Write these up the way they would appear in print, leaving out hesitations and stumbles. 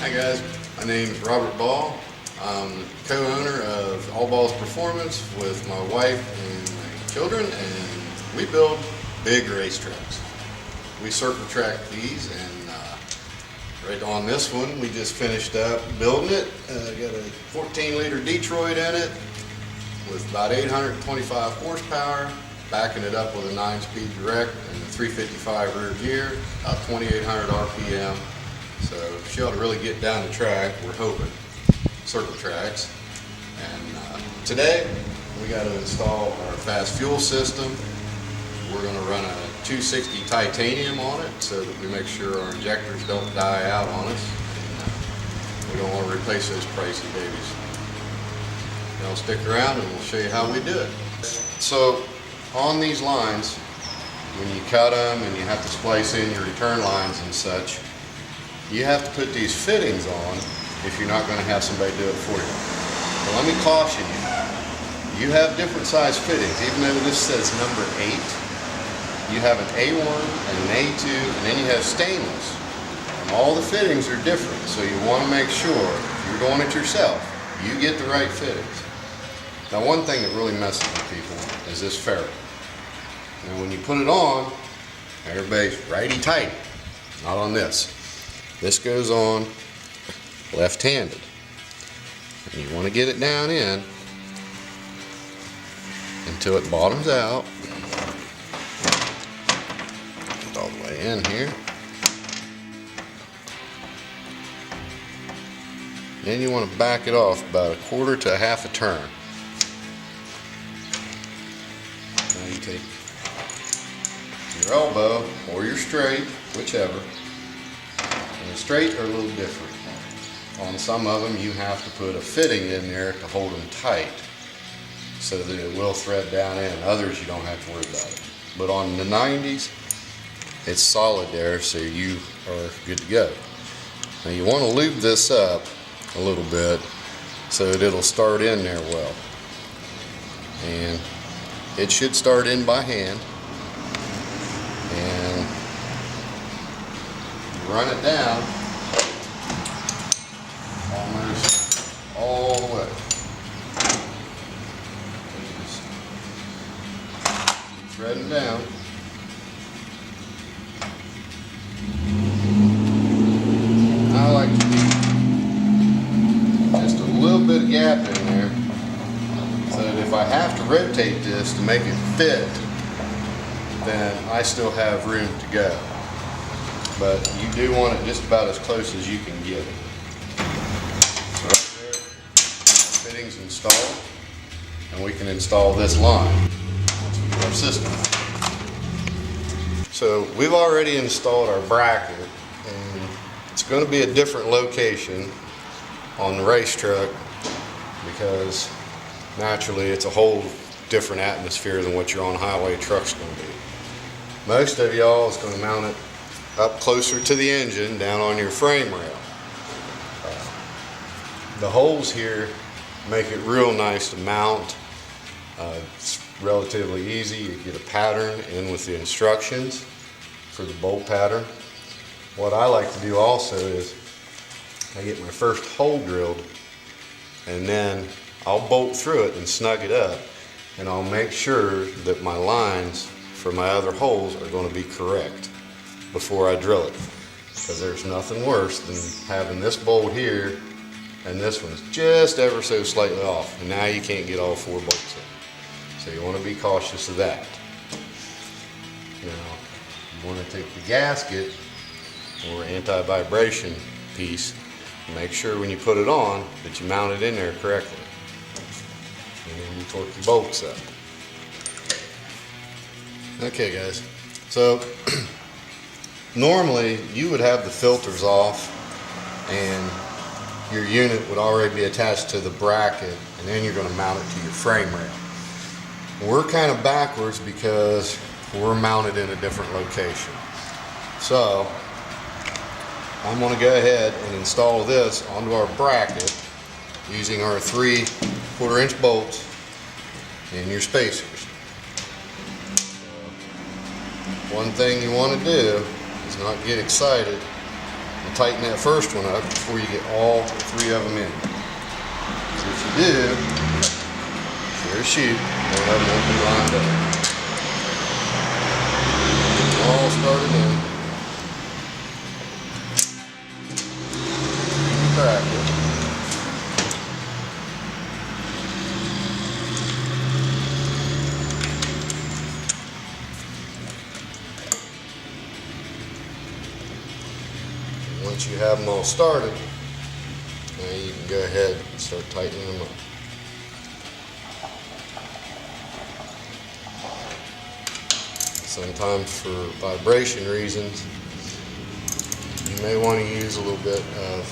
Hi guys, my name is Robert Ball. I'm co-owner of All Balls Performance with my wife and my children, and we build big racetracks. We circle track these, and right on this one we just finished up building it. Got a 14-liter Detroit in it with about 825 horsepower, backing it up with a 9-speed direct and a 355 rear gear, about 2,800 RPM. So she ought to really get down the track, we're hoping, circle tracks. And today we got to install our FASS fuel system. We're going to run a 260 titanium on it so that we make sure our injectors don't die out on us. And, we don't want to replace those pricey babies. Y'all stick around and we'll show you how we do it. So on these lines, when you cut them and you have to splice in your return lines and such, you have to put these fittings on if you're not going to have somebody do it for you. But let me caution you, you have different size fittings. Even though this says number 8, you have an A1 and an A2, and then you have stainless. And all the fittings are different, so you want to make sure if you're doing it yourself, you get the right fittings. Now, one thing that really messes with people is this ferrule. Now when you put it on, everybody's righty-tighty. Not on this. This goes on left-handed. And you want to get it down in until it bottoms out. Get all the way in here. Then you want to back it off about 1/4 to 1/2 a turn. Now you take your elbow or your straight, whichever. And the straight are a little different. On some of them you have to put a fitting in there to hold them tight so that it will thread down in. Others you don't have to worry about it. But on the 90s, it's solid there, so you are good to go. Now you want to lube this up a little bit so that it'll start in there well. And it should start in by hand. And run it down almost all the way. Just keep threading down. I like to keep just a little bit of gap in there so that if I have to rotate this to make it fit, then I still have room to go. But you do want it just about as close as you can get it. So right there, fittings installed, and we can install this line once we get our system. So we've already installed our bracket, and it's going to be a different location on the race truck because naturally it's a whole different atmosphere than what your on-highway truck's going to be. Most of y'all is going to mount it up closer to the engine, down on your frame rail. The holes here make it real nice to mount. It's relatively easy. You get a pattern in with the instructions for the bolt pattern. What I like to do also is I get my first hole drilled, and then I'll bolt through it and snug it up, and I'll make sure that my lines for my other holes are going to be correct before I drill it, because there's nothing worse than having this bolt here and this one's just ever so slightly off, and now you can't get all 4 bolts in. So you want to be cautious of that. Now you want to take the gasket or anti-vibration piece and make sure when you put it on that you mount it in there correctly, and then you torque your bolts up. Okay guys, so normally you would have the filters off and your unit would already be attached to the bracket, and then you're going to mount it to your frame rail. We're kind of backwards because we're mounted in a different location. So I'm going to go ahead and install this onto our bracket using our 3/4 inch bolts and your spacers. One thing you want to do is not get excited and tighten that first one up before you get all three of them in. So if you do, sure as shoot, one of them won't be lined up. All started in. Crack it. Once you have them all started, now you can go ahead and start tightening them up. Sometimes for vibration reasons, you may want to use a little bit of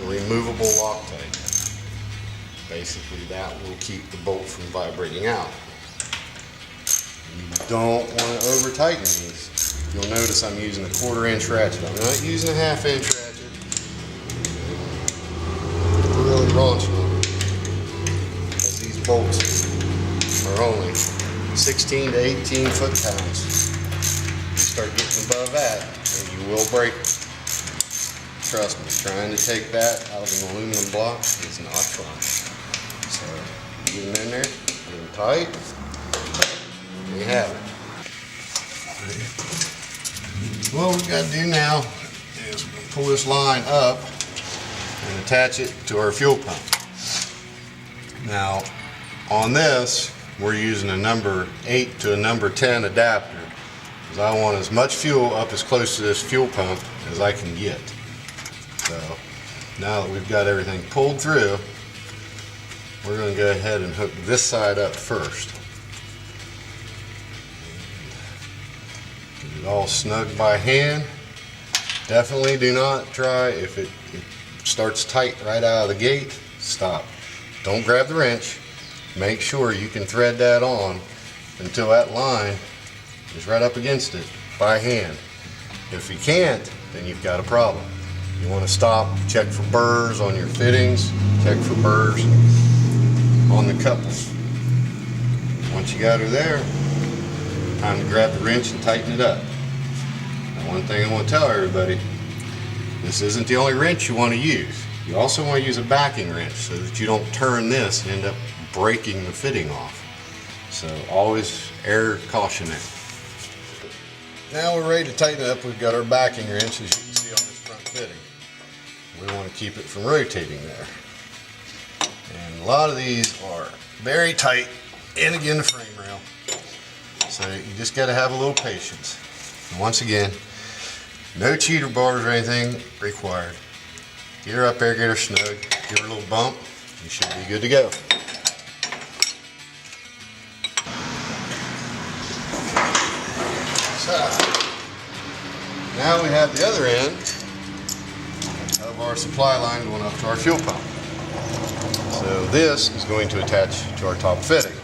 removable Loctite. Basically, that will keep the bolt from vibrating out. You don't want to over tighten these. You'll notice I'm using a 1/4 inch ratchet. I'm not using a 1/2 inch ratchet. Really raunchy on it, because these bolts are only 16 to 18 foot-pounds. You start getting above that, and you will break them. Trust me, trying to take that out of an aluminum block is not fun. So, get them in there, get them tight, there you have it. What we've got to do now is pull this line up and attach it to our fuel pump. Now, on this, we're using a number 8 to a number 10 adapter, because I want as much fuel up as close to this fuel pump as I can get. So, now that we've got everything pulled through, we're going to go ahead and hook this side up first. Get it all snug by hand. Definitely do not try, if it starts tight right out of the gate, stop. Don't grab the wrench. Make sure you can thread that on until that line is right up against it by hand. If you can't, then you've got a problem. You want to stop, check for burrs on your fittings, check for burrs on the couples. Once you got her there, time to grab the wrench and tighten it up. Now, one thing I want to tell everybody, this isn't the only wrench you want to use. You also want to use a backing wrench so that you don't turn this and end up breaking the fitting off. So always err caution there. Now we're ready to tighten it up. We've got our backing wrench, as you can see on this front fitting. We want to keep it from rotating there. And a lot of these are very tight, and again the frame rail. So you just got to have a little patience. And once again, no cheater bars or anything required. Get her up there, get her snug, give her a little bump, you should be good to go. So, now we have the other end of our supply line going up to our fuel pump. So this is going to attach to our top fitting.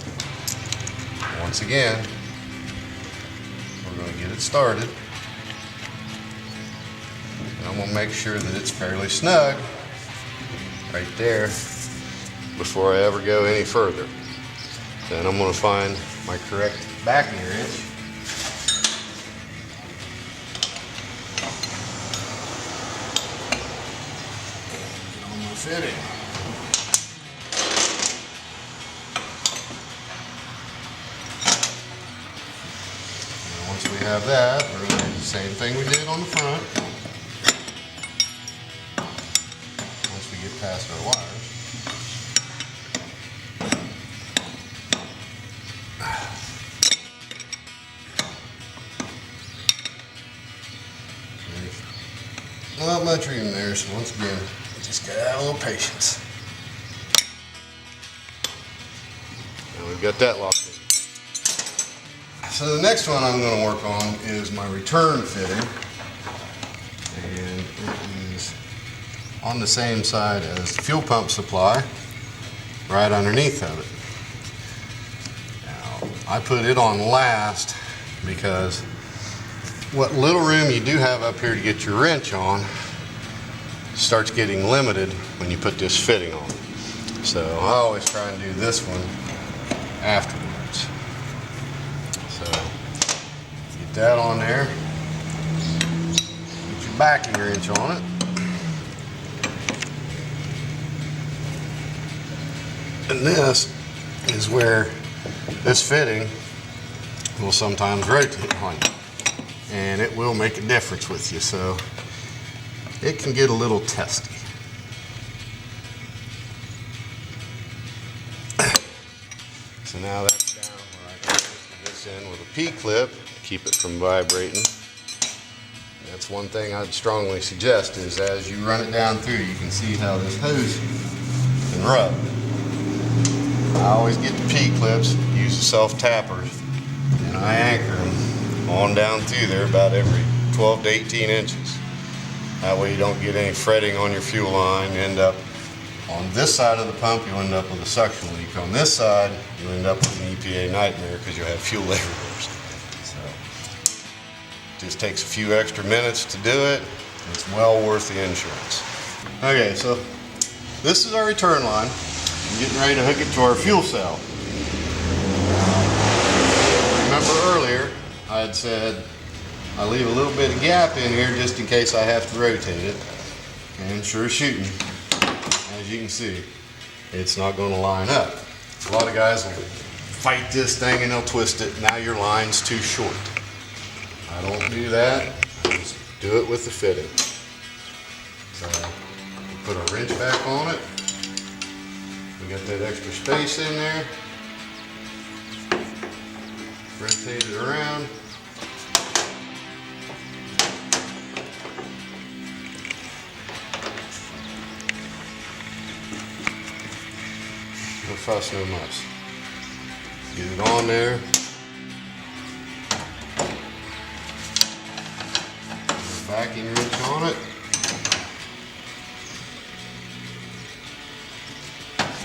Once again, we're going to get it started. And I'm going to make sure that it's fairly snug right there before I ever go any further. Then I'm going to find my correct backing wrench. Get on my fitting. And once we have that, we're going to do the same thing we did on the front. Once we get past our wires. Not much room there, so once again, just gotta have a little patience. Now we've got that locked in. So the next one I'm going to work on is my return fitting, and it is on the same side as the fuel pump supply, right underneath of it. Now I put it on last because what little room you do have up here to get your wrench on starts getting limited when you put this fitting on. So I always try and do this one afterwards. So get that on there. Get your backing wrench on it. And this is where this fitting will sometimes rotate on you, and it will make a difference with you, so it can get a little testy. So now that's down where I can put this in with a P-clip, keep it from vibrating. That's one thing I'd strongly suggest, is as you run it down through, you can see how this hose can rub. I always get the P-clips, use the self-tappers, and I anchor them on down through there about every 12 to 18 inches. That way you don't get any fretting on your fuel line. You end up on this side of the pump, you end up with a suction leak. On this side, you end up with an EPA nightmare because you'll have fuel everywhere. So, just takes a few extra minutes to do it. It's well worth the insurance. Okay, so this is our return line. I'm getting ready to hook it to our fuel cell. Remember earlier, I had said I leave a little bit of gap in here just in case I have to rotate it. And sure shooting, as you can see, it's not going to line up. A lot of guys will fight this thing and they'll twist it. Now your line's too short. I don't do that. I just do it with the fitting. So we put our wrench back on it. We got that extra space in there. Rotate it around. No fuss, no muss. Get it on there. Backing wrench on it.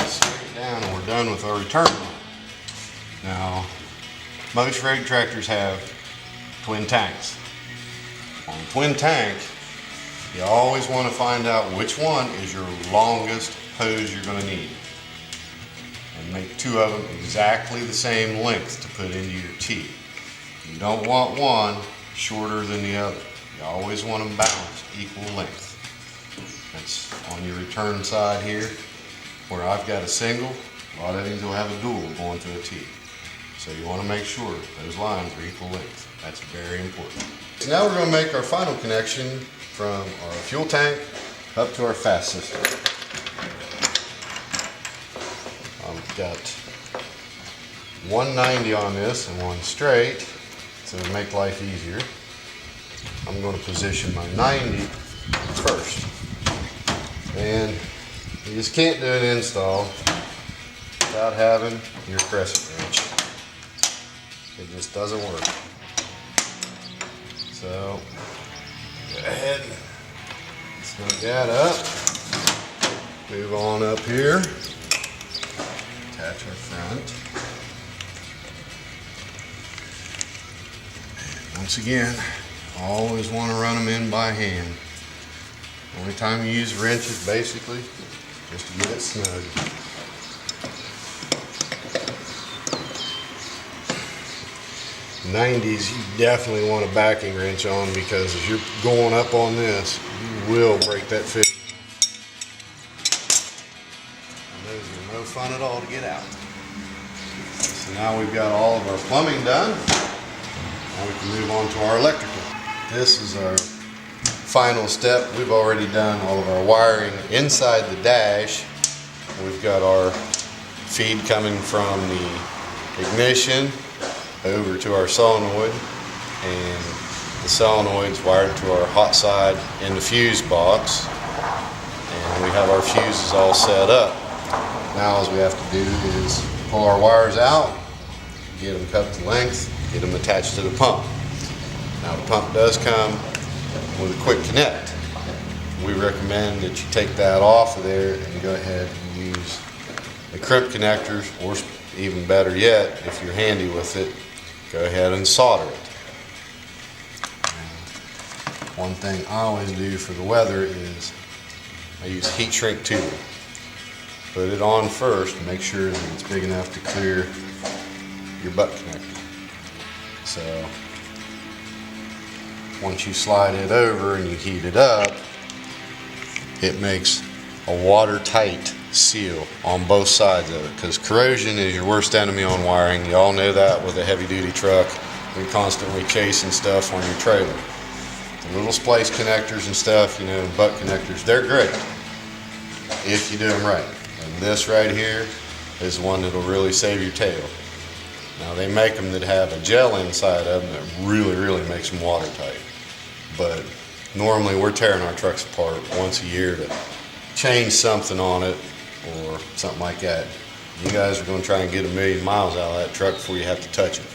Straight down, and we're done with our return line. Now, most road tractors have twin tanks. On a twin tank, you always want to find out which one is your longest hose you're going to need. And make two of them exactly the same length to put into your T. You don't want one shorter than the other. You always want them balanced, equal length. That's on your return side here. Where I've got a single, a lot of these will have a dual going to a T. So you want to make sure those lines are equal length. That's very important. So now we're going to make our final connection from our fuel tank up to our FASS system. I've got 190 on this and one straight, so to make life easier, I'm going to position my 90 first. And you just can't do an install without having your crescent wrench. It just doesn't work. So, go ahead and snug that up. Move on up here. Attach our front. And once again, always want to run them in by hand. Only time you use a wrench is basically just to get it snug. '90s, you definitely want a backing wrench on, because as you're going up on this, you will break that fit. And those are no fun at all to get out. So now we've got all of our plumbing done. Now we can move on to our electrical. This is our final step. We've already done all of our wiring inside the dash. We've got our feed coming from the ignition over to our solenoid, and the solenoid's wired to our hot side in the fuse box, and we have our fuses all set up. Now all we have to do is pull our wires out, get them cut to length, get them attached to the pump. Now the pump does come with a quick connect. We recommend that you take that off of there and go ahead and use the crimp connectors, or even better yet, if you're handy with it, go ahead and solder it. And one thing I always do for the weather is I use heat shrink tubing. Put it on first and make sure that it's big enough to clear your butt connector. So once you slide it over and you heat it up, it makes a watertight seal on both sides of it, because corrosion is your worst enemy on wiring. You all know that with a heavy duty truck. You're constantly chasing stuff on your trailer. The little splice connectors and stuff, you know, butt connectors, they're great if you do them right. And this right here is one that'll really save your tail. Now they make them that have a gel inside of them that really makes them watertight. But normally we're tearing our trucks apart once a year to change something on it or something like that. You guys are going to try and get 1,000,000 miles out of that truck before you have to touch it.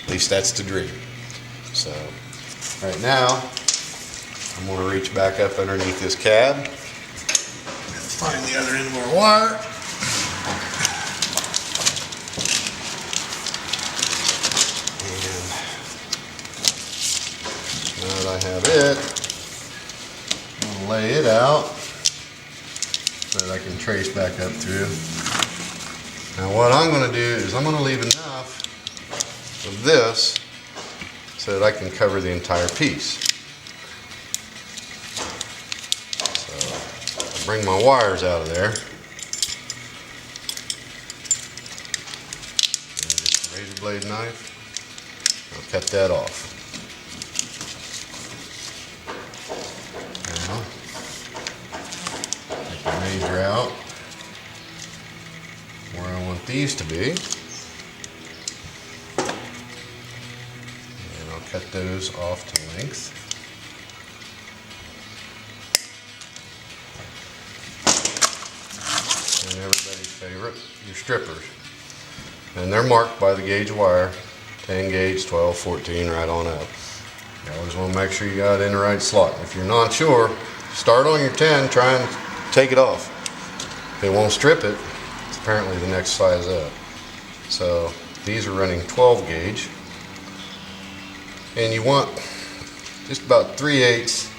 At least that's the dream. So right now I'm going to reach back up underneath this cab and find the other end of our wire. And now that I have it, I'm going to lay it out so that I can trace back up through. Now what I'm going to do is I'm going to leave enough of this so that I can cover the entire piece. So I'll bring my wires out of there. And just a razor blade knife. I'll cut that off. Now, I can measure out where I want these to be. And I'll cut those off to length. And everybody's favorite, your strippers. And they're marked by the gauge wire, 10 gauge, 12, 14, right on up. You always want to make sure you got it in the right slot. If you're not sure, start on your 10, try and take it off. If it won't strip it, it's apparently the next size up. So these are running 12 gauge. And you want just about 3/8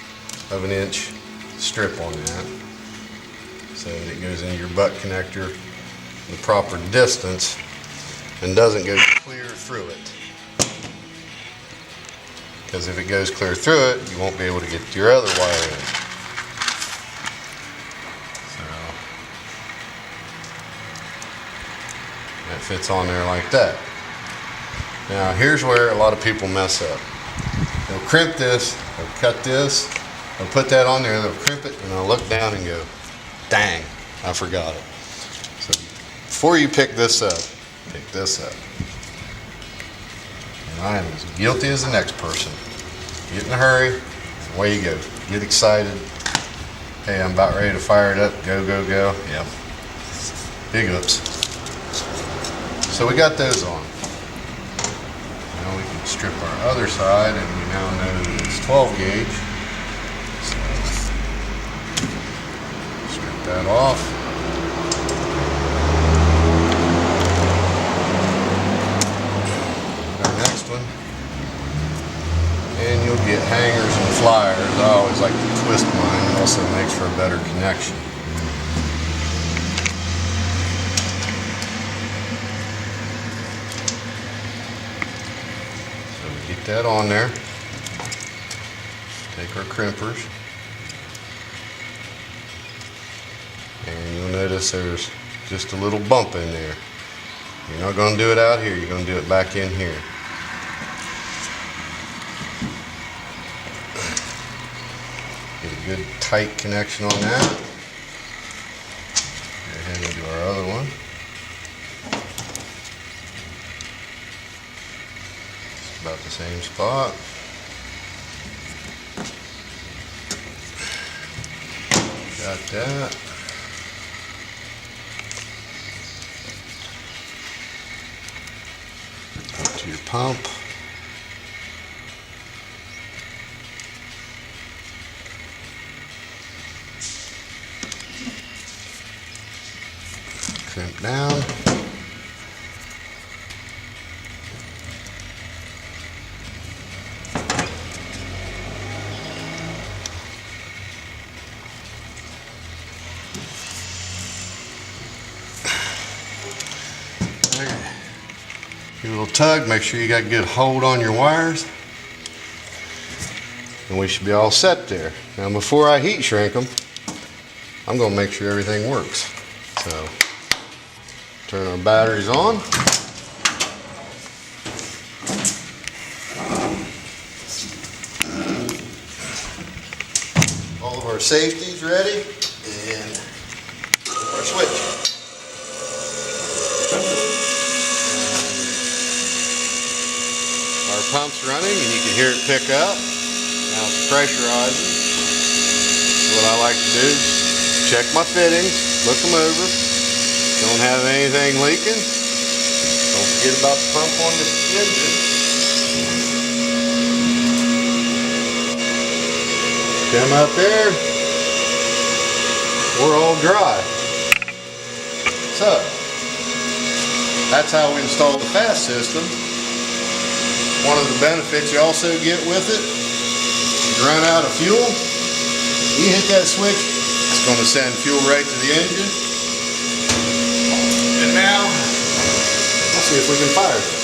of an inch strip on that, so that it goes into your butt connector the proper distance and doesn't go clear through it. Because if it goes clear through it, you won't be able to get your other wire in. So that fits on there like that. Now here's where a lot of people mess up. They'll crimp this, they'll cut this, they'll put that on there, they'll crimp it, and they'll look down and go, dang, I forgot it. So before you pick this up, pick this up. And I am as guilty as the next person. Get in a hurry, away you go. Get excited. Hey, I'm about ready to fire it up. Go, go, go. Yep. Big oops. So we got those on. Now we can strip our other side, and we now know that it's 12 gauge. So strip that off. And you'll get hangers and flyers. I always like to twist mine. It also makes for a better connection. So we get that on there. Take our crimpers. And you'll notice there's just a little bump in there. You're not going to do it out here. You're going to do it back in here. Get a good tight connection on that. Go ahead and do our other one. It's about the same spot. Got that. Up to your pump. Crimp down. Give it a little tug, make sure you got good hold on your wires. and we should be all set there. Now before I heat shrink them, I'm going to make sure everything works. So turn our batteries on. All of our safeties ready, and our switch. Our pump's running and you can hear it pick up. Now it's pressurizing. What I like to do is check my fittings, look them over. Don't have anything leaking. Don't forget about the pump on the engine. Come up there. We're all dry. So, that's how we install the FASS system. One of the benefits you also get with it, you run out of fuel, you hit that switch, it's going to send fuel right to the engine. And now, let's see if we can fire it.